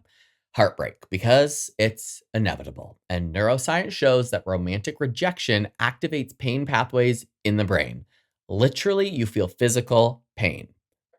heartbreak, because it's inevitable. And neuroscience shows that romantic rejection activates pain pathways in the brain. Literally, you feel physical pain.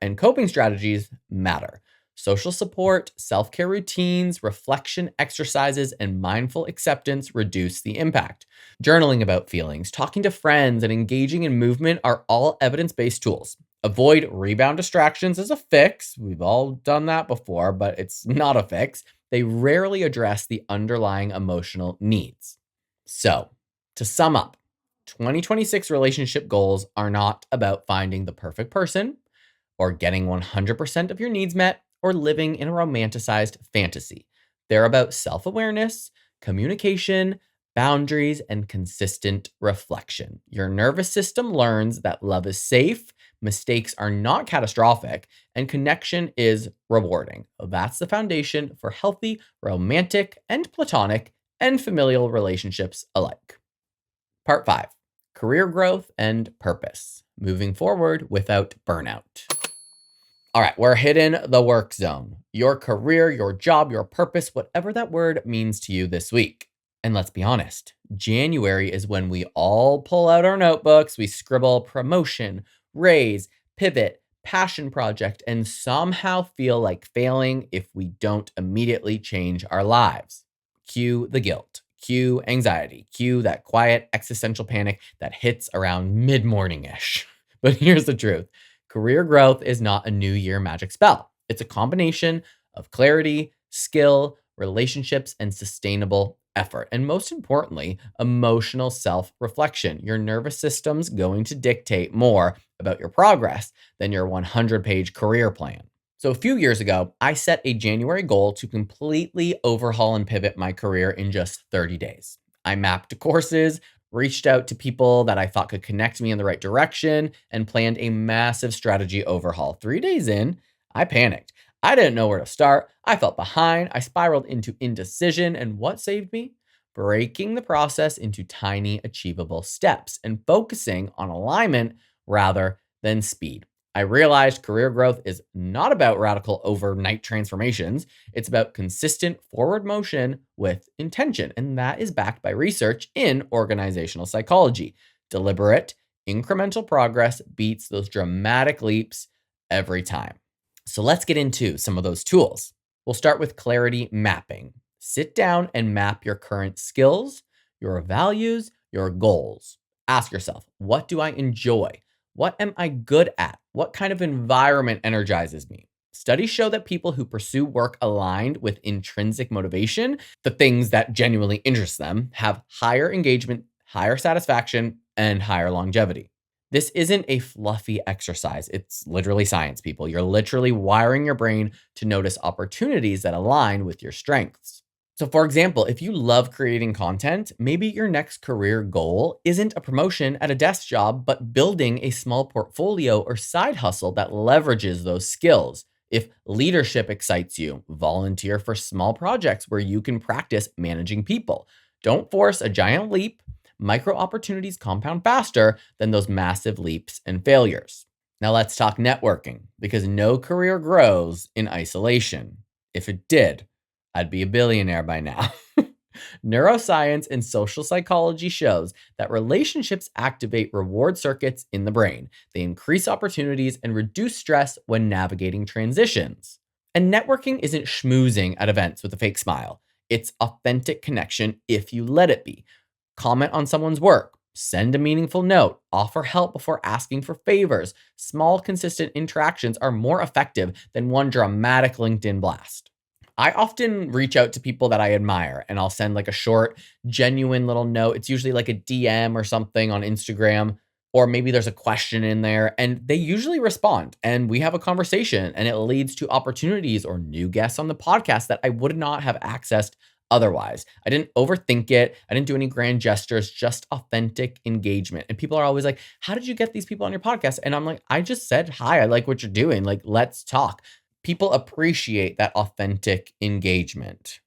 And coping strategies matter. Social support, self care routines, reflection exercises, and mindful acceptance reduce the impact. Journaling about feelings, talking to friends, and engaging in movement are all evidence based tools. Avoid rebound distractions as a fix. We've all done that before, but it's not a fix. They rarely address the underlying emotional needs. So, to sum up, 2026 relationship goals are not about finding the perfect person or getting 100% of your needs met or living in a romanticized fantasy. They're about self awareness, communication, boundaries, and consistent reflection. Your nervous system learns that love is safe, mistakes are not catastrophic, and connection is rewarding. That's the foundation for healthy, romantic, and platonic, and familial relationships alike. Part 5, career growth and purpose. Moving forward without burnout. All right, we're hitting the work zone. Your career, your job, your purpose, whatever that word means to you this week. And let's be honest, January is when we all pull out our notebooks, we scribble promotion, raise, pivot, passion project, and somehow feel like failing if we don't immediately change our lives. Cue the guilt, cue anxiety, cue that quiet existential panic that hits around mid-morning ish. But here's the truth. Career growth is not a new year magic spell. It's a combination of clarity, skill, relationships, and sustainable effort. And most importantly, emotional self-reflection. Your nervous system's going to dictate more about your progress than your 100-page career plan. So a few years ago, I set a January goal to completely overhaul and pivot my career in just 30 days. I mapped courses, reached out to people that I thought could connect me in the right direction, and planned a massive strategy overhaul. 3 days in, I panicked. I didn't know where to start. I felt behind. I spiraled into indecision. And what saved me? Breaking the process into tiny, achievable steps and focusing on alignment rather than speed. I realized career growth is not about radical overnight transformations. It's about consistent forward motion with intention. And that is backed by research in organizational psychology. Deliberate, incremental progress beats those dramatic leaps every time. So let's get into some of those tools. We'll start with clarity mapping. Sit down and map your current skills, your values, your goals. Ask yourself, what do I enjoy? What am I good at? What kind of environment energizes me? Studies show that people who pursue work aligned with intrinsic motivation, the things that genuinely interest them, have higher engagement, higher satisfaction, and higher longevity. This isn't a fluffy exercise. It's literally science, people. You're literally wiring your brain to notice opportunities that align with your strengths. So, for example, if you love creating content, maybe your next career goal isn't a promotion at a desk job, but building a small portfolio or side hustle that leverages those skills. If leadership excites you, volunteer for small projects where you can practice managing people. Don't force a giant leap. Micro opportunities compound faster than those massive leaps and failures. Now let's talk networking, because no career grows in isolation. If it did, I'd be a billionaire by now. Neuroscience and social psychology shows that relationships activate reward circuits in the brain. They increase opportunities and reduce stress when navigating transitions. And networking isn't schmoozing at events with a fake smile. It's authentic connection if you let it be. Comment on someone's work, Send a meaningful note, offer help before asking for favors. Small, consistent interactions are more effective than one dramatic LinkedIn blast. I often reach out to people that I admire and I'll send like a short, genuine little note. It's usually like a DM or something on Instagram, or maybe there's a question in there, and they usually respond and we have a conversation and it leads to opportunities or new guests on the podcast that I would not have accessed otherwise. I didn't overthink it. I didn't do any grand gestures, just authentic engagement. And people are always like, "How did you get these people on your podcast?" And I'm like, "I just said, hi, I like what you're doing. Like, let's talk." People appreciate that authentic engagement.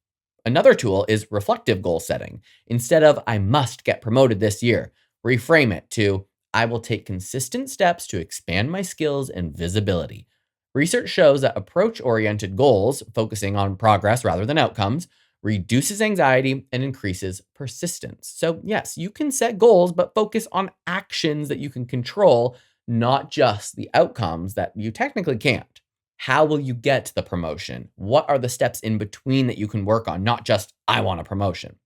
Another tool is reflective goal setting. Instead of, "I must get promoted this year," reframe it to, "I will take consistent steps to expand my skills and visibility." Research shows that approach oriented goals, focusing on progress rather than outcomes, reduces anxiety and increases persistence. So, yes, you can set goals, but focus on actions that you can control, not just the outcomes that you technically can't. How will you get the promotion? What are the steps in between that you can work on? Not just, "I want a promotion."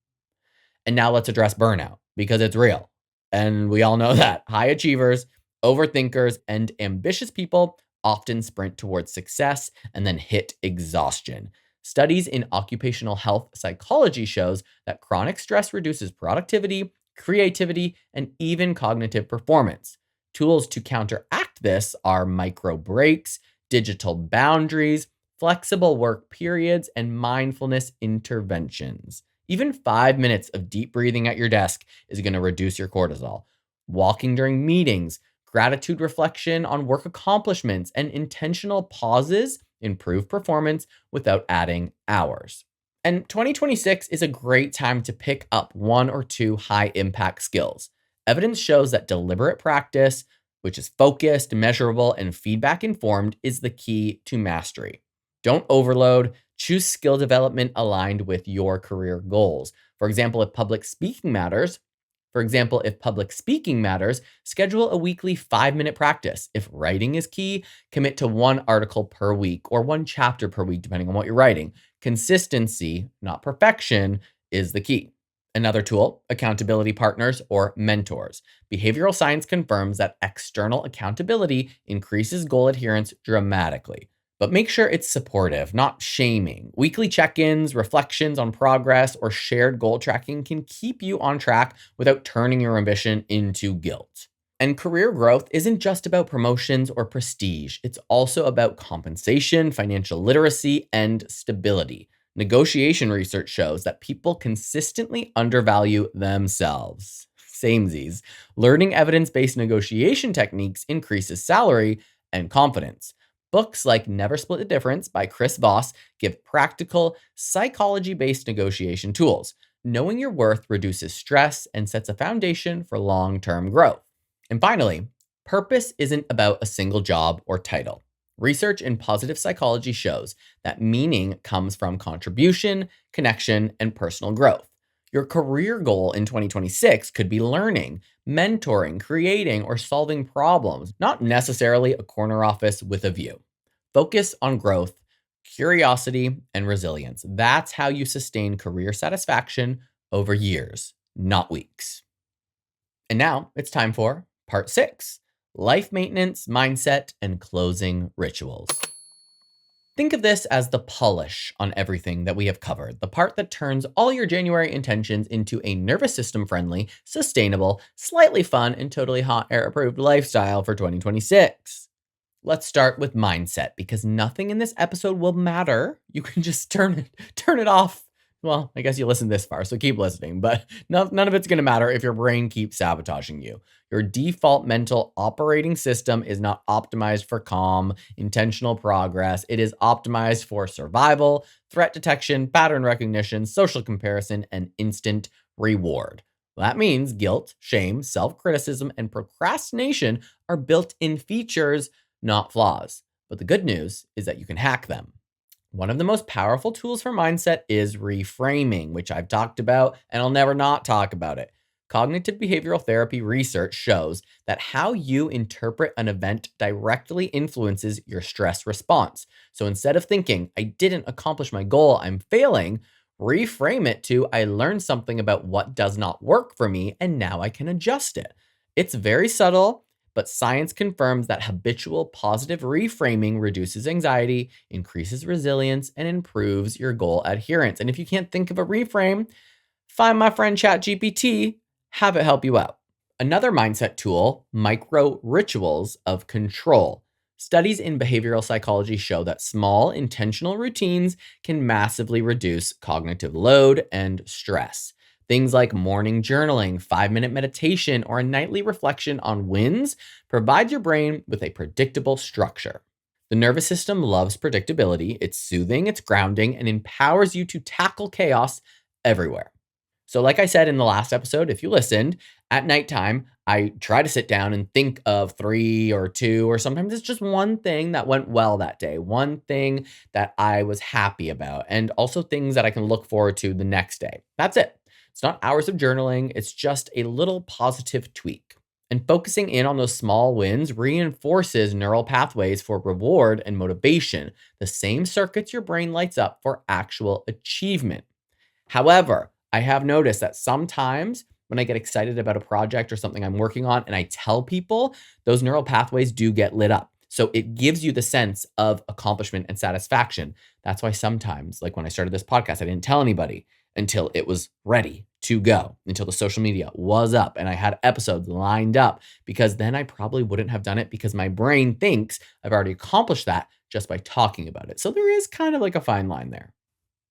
And now let's address burnout because it's real. And we all know that high achievers, overthinkers, and ambitious people often sprint towards success and then hit exhaustion. Studies in occupational health psychology shows that chronic stress reduces productivity, creativity, and even cognitive performance. Tools to counteract this are micro breaks, digital boundaries, flexible work periods, and mindfulness interventions. Even 5 minutes of deep breathing at your desk is going to reduce your cortisol. Walking during meetings, gratitude reflection on work accomplishments, and intentional pauses improve performance without adding hours. And 2026 is a great time to pick up one or two high impact skills. Evidence shows that deliberate practice, which is focused, measurable, and feedback informed, is the key to mastery. Don't overload. Choose skill development aligned with your career goals. For example, if public speaking matters, schedule a weekly 5-minute practice. If writing is key, commit to one article per week or one chapter per week, depending on what you're writing. Consistency, not perfection, is the key. Another tool, accountability partners or mentors. Behavioral science confirms that external accountability increases goal adherence dramatically. But make sure it's supportive, not shaming. Weekly check-ins, reflections on progress, or shared goal tracking can keep you on track without turning your ambition into guilt. And career growth isn't just about promotions or prestige. It's also about compensation, financial literacy, and stability. Negotiation research shows that people consistently undervalue themselves. Samesies. Learning evidence-based negotiation techniques increases salary and confidence. Books like Never Split the Difference by Chris Voss give practical, psychology-based negotiation tools. Knowing your worth reduces stress and sets a foundation for long-term growth. And finally, purpose isn't about a single job or title. Research in positive psychology shows that meaning comes from contribution, connection, and personal growth. Your career goal in 2026 could be learning, mentoring, creating, or solving problems, not necessarily a corner office with a view. Focus on growth, curiosity, and resilience. That's how you sustain career satisfaction over years, not weeks. And now it's time for part 6, life maintenance, mindset, and closing rituals. Think of this as the polish on everything that we have covered, the part that turns all your January intentions into a nervous system friendly, sustainable, slightly fun, and totally hot air approved lifestyle for 2026. Let's start with mindset because nothing in this episode will matter. You can just turn it off. Well, I guess you listened this far, so keep listening, but none of it's going to matter if your brain keeps sabotaging you. Your default mental operating system is not optimized for calm, intentional progress. It is optimized for survival, threat detection, pattern recognition, social comparison, and instant reward. That means guilt, shame, self-criticism, and procrastination are built-in features, not flaws. But the good news is that you can hack them. One of the most powerful tools for mindset is reframing, which I've talked about, and I'll never not talk about it. Cognitive behavioral therapy research shows that how you interpret an event directly influences your stress response. So instead of thinking, "I didn't accomplish my goal, I'm failing," Reframe it to I learned something about what does not work for me and now I can adjust it. It's very subtle, but science confirms that habitual positive reframing reduces anxiety, increases resilience, and improves your goal adherence. And if you can't think of a reframe, find my friend ChatGPT, have it help you out. Another mindset tool, micro rituals of control. Studies in behavioral psychology show that small, intentional routines can massively reduce cognitive load and stress. Things like morning journaling, 5-minute meditation, or a nightly reflection on wins provide your brain with a predictable structure. The nervous system loves predictability. It's soothing, it's grounding, and empowers you to tackle chaos everywhere. So, like I said in the last episode, if you listened, at nighttime, I try to sit down and think of three or two, or sometimes it's just one thing that went well that day, one thing that I was happy about, and also things that I can look forward to the next day. That's it. It's not hours of journaling, it's just a little positive tweak. And focusing in on those small wins reinforces neural pathways for reward and motivation, the same circuits your brain lights up for actual achievement. However, I have noticed that sometimes when I get excited about a project or something I'm working on and I tell people, those neural pathways do get lit up. So it gives you the sense of accomplishment and satisfaction. That's why sometimes, like when I started this podcast, I didn't tell anybody until it was ready to go, until the social media was up and I had episodes lined up, because then I probably wouldn't have done it because my brain thinks I've already accomplished that just by talking about it. So there is kind of like a fine line there.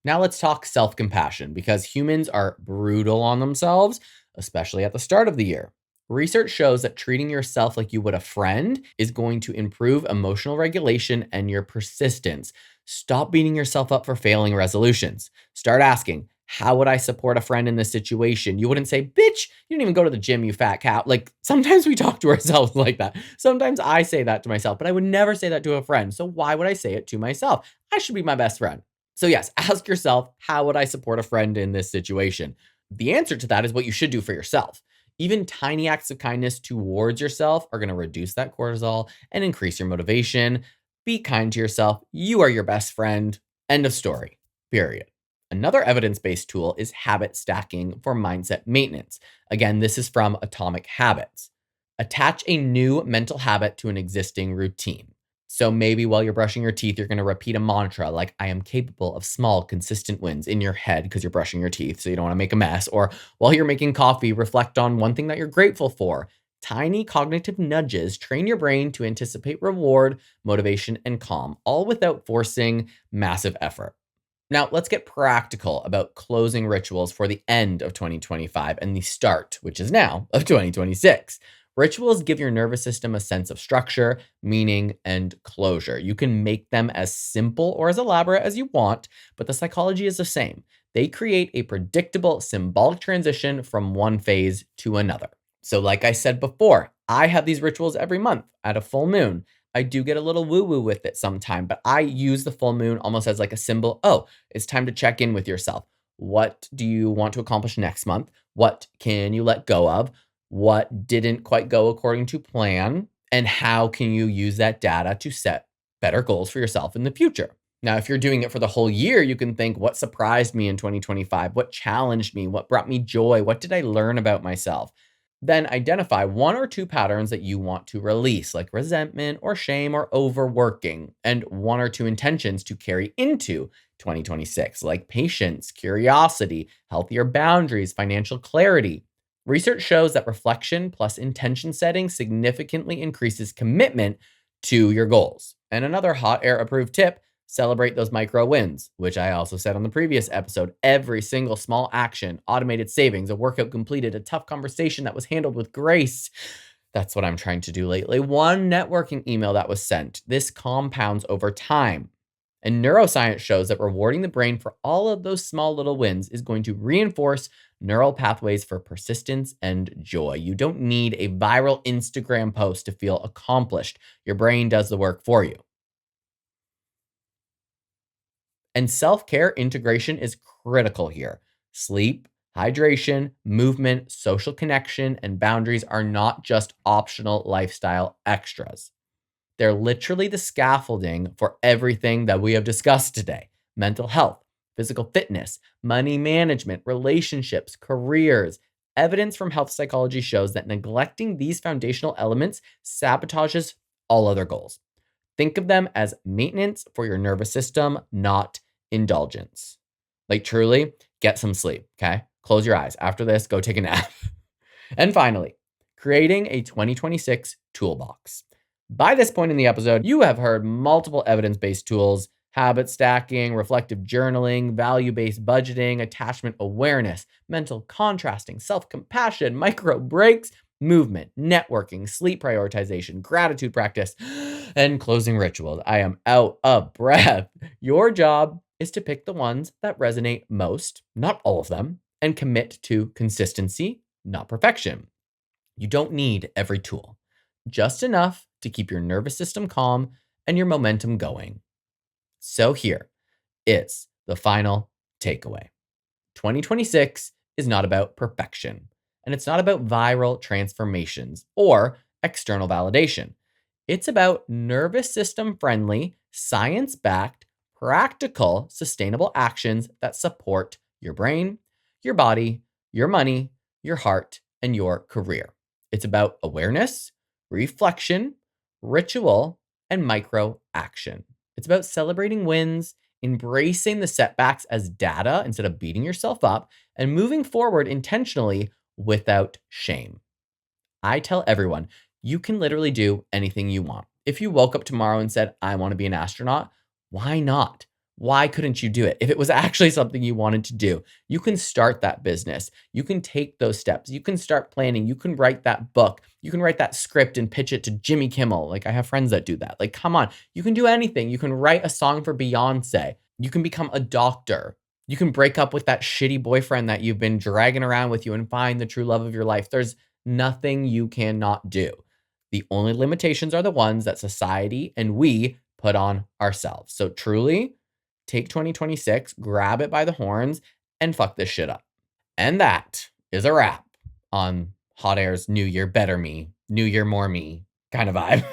Now let's talk self-compassion, because humans are brutal on themselves, especially at the start of the year. Research shows that treating yourself like you would a friend is going to improve emotional regulation and your persistence. Stop beating yourself up for failing resolutions. Start asking, how would I support a friend in this situation? You wouldn't say, bitch, you didn't even go to the gym, you fat cow. Like sometimes we talk to ourselves like that. Sometimes I say that to myself, but I would never say that to a friend. So why would I say it to myself? I should be my best friend. So yes, ask yourself, how would I support a friend in this situation? The answer to that is what you should do for yourself. Even tiny acts of kindness towards yourself are going to reduce that cortisol and increase your motivation. Be kind to yourself. You are your best friend. End of story. Period. Another evidence-based tool is habit stacking for mindset maintenance. Again, this is from Atomic Habits. Attach a new mental habit to an existing routine. So maybe while you're brushing your teeth, you're going to repeat a mantra like, I am capable of small, consistent wins in your head because you're brushing your teeth, so you don't want to make a mess. Or while you're making coffee, reflect on one thing that you're grateful for. Tiny cognitive nudges train your brain to anticipate reward, motivation, and calm, all without forcing massive effort. Now, let's get practical about closing rituals for the end of 2025 and the start, which is now, of 2026. Rituals give your nervous system a sense of structure, meaning, and closure. You can make them as simple or as elaborate as you want, but the psychology is the same. They create a predictable symbolic transition from one phase to another. So, like I said before, I have these rituals every month at a full moon. I do get a little woo-woo with it sometime, but I use the full moon almost as like a symbol. Oh, it's time to check in with yourself. What do you want to accomplish next month? What can you let go of? What didn't quite go according to plan? And how can you use that data to set better goals for yourself in the future? Now, if you're doing it for the whole year, you can think, what surprised me in 2025? What challenged me? What brought me joy? What did I learn about myself? Then identify one or two patterns that you want to release, like resentment or shame or overworking, and one or two intentions to carry into 2026, like patience, curiosity, healthier boundaries, financial clarity. Research shows that reflection plus intention setting significantly increases commitment to your goals. And another hot air approved tip, celebrate those micro wins, which I also said on the previous episode. Every single small action, automated savings, a workout completed, a tough conversation that was handled with grace. That's what I'm trying to do lately. One networking email that was sent. This compounds over time. And neuroscience shows that rewarding the brain for all of those small little wins is going to reinforce neural pathways for persistence and joy. You don't need a viral Instagram post to feel accomplished. Your brain does the work for you. And self-care integration is critical here. Sleep, hydration, movement, social connection, and boundaries are not just optional lifestyle extras. They're literally the scaffolding for everything that we have discussed today: mental health, physical fitness, money management, relationships, careers. Evidence from health psychology shows that neglecting these foundational elements sabotages all other goals. Think of them as maintenance for your nervous system, not indulgence. Like truly, get some sleep, okay? Close your eyes. After this, go take a nap. And finally, creating a 2026 toolbox. By this point in the episode, you have heard multiple evidence-based tools: habit stacking, reflective journaling, value-based budgeting, attachment awareness, mental contrasting, self-compassion, micro breaks, movement, networking, sleep prioritization, gratitude practice, and closing rituals. I am out of breath. Your job is to pick the ones that resonate most, not all of them, and commit to consistency, not perfection. You don't need every tool, just enough to keep your nervous system calm and your momentum going. So here is the final takeaway. 2026 is not about perfection, and it's not about viral transformations or external validation. It's about nervous system friendly, science backed, practical, sustainable actions that support your brain, your body, your money, your heart, and your career. It's about awareness, reflection, ritual, and micro action. It's about celebrating wins, embracing the setbacks as data instead of beating yourself up, and moving forward intentionally without shame. I tell everyone, you can literally do anything you want. If you woke up tomorrow and said, I want to be an astronaut, why not? Why couldn't you do it? If it was actually something you wanted to do, you can start that business. You can take those steps. You can start planning. You can write that book. You can write that script and pitch it to Jimmy Kimmel. Like, I have friends that do that. Like, come on. You can do anything. You can write a song for Beyonce. You can become a doctor. You can break up with that shitty boyfriend that you've been dragging around with you and find the true love of your life. There's nothing you cannot do. The only limitations are the ones that society and we put on ourselves. So truly, take 2026, grab it by the horns, and fuck this shit up. And that is a wrap on Hot Air's New Year Better Me, New Year More Me kind of vibe.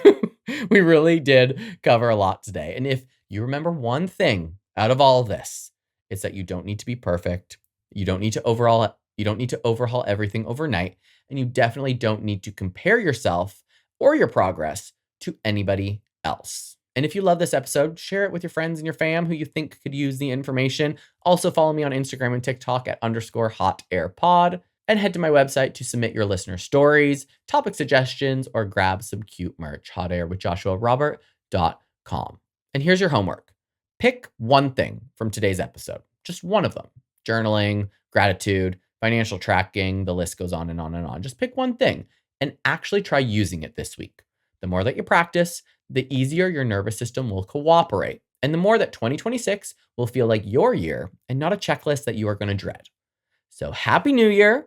We really did cover a lot today. And if you remember one thing out of all of this, it's that you don't need to be perfect. You don't need to overhaul everything overnight. And you definitely don't need to compare yourself or your progress to anybody else. And if you love this episode, share it with your friends and your fam who you think could use the information. Also follow me on Instagram and TikTok at _hotairpod, and head to my website to submit your listener stories, topic suggestions, or grab some cute merch, hotairwithjoshuarobert.com. And here's your homework. Pick one thing from today's episode, just one of them. Journaling, gratitude, financial tracking, the list goes on and on and on. Just pick one thing and actually try using it this week. The more that you practice, the easier your nervous system will cooperate. And the more that 2026 will feel like your year and not a checklist that you are going to dread. So happy New Year.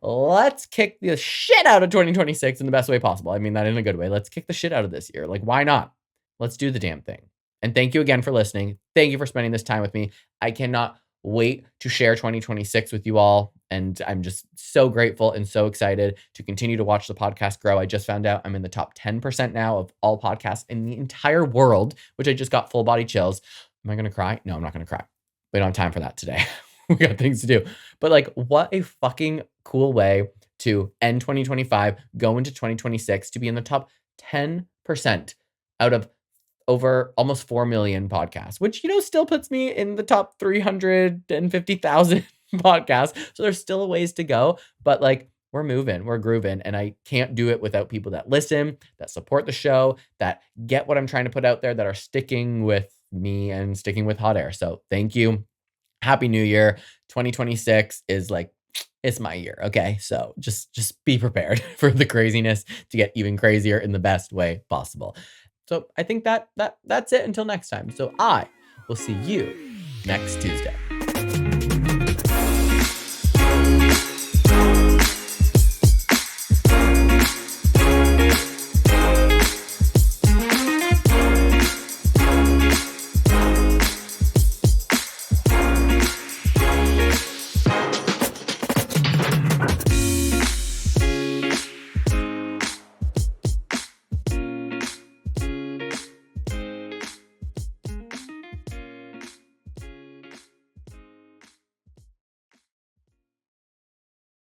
Let's kick the shit out of 2026 in the best way possible. I mean that in a good way. Let's kick the shit out of this year. Like, why not? Let's do the damn thing. And thank you again for listening. Thank you for spending this time with me. I cannot wait to share 2026 with you all. And I'm just so grateful and so excited to continue to watch the podcast grow. I just found out I'm in the top 10% now of all podcasts in the entire world, which I just got full body chills. Am I going to cry? No, I'm not going to cry. We don't have time for that today. We got things to do. But like, what a fucking cool way to end 2025, go into 2026, to be in the top 10% out of over almost 4 million podcasts, which, still puts me in the top 350,000 podcasts. So there's still a ways to go, but like, we're moving, we're grooving, and I can't do it without people that listen, that support the show, that get what I'm trying to put out there, that are sticking with me and sticking with Hot Air. So thank you. Happy New Year. 2026 is like, it's my year. Okay. So just be prepared for the craziness to get even crazier in the best way possible. So I think that's it until next time. So I will see you next Tuesday.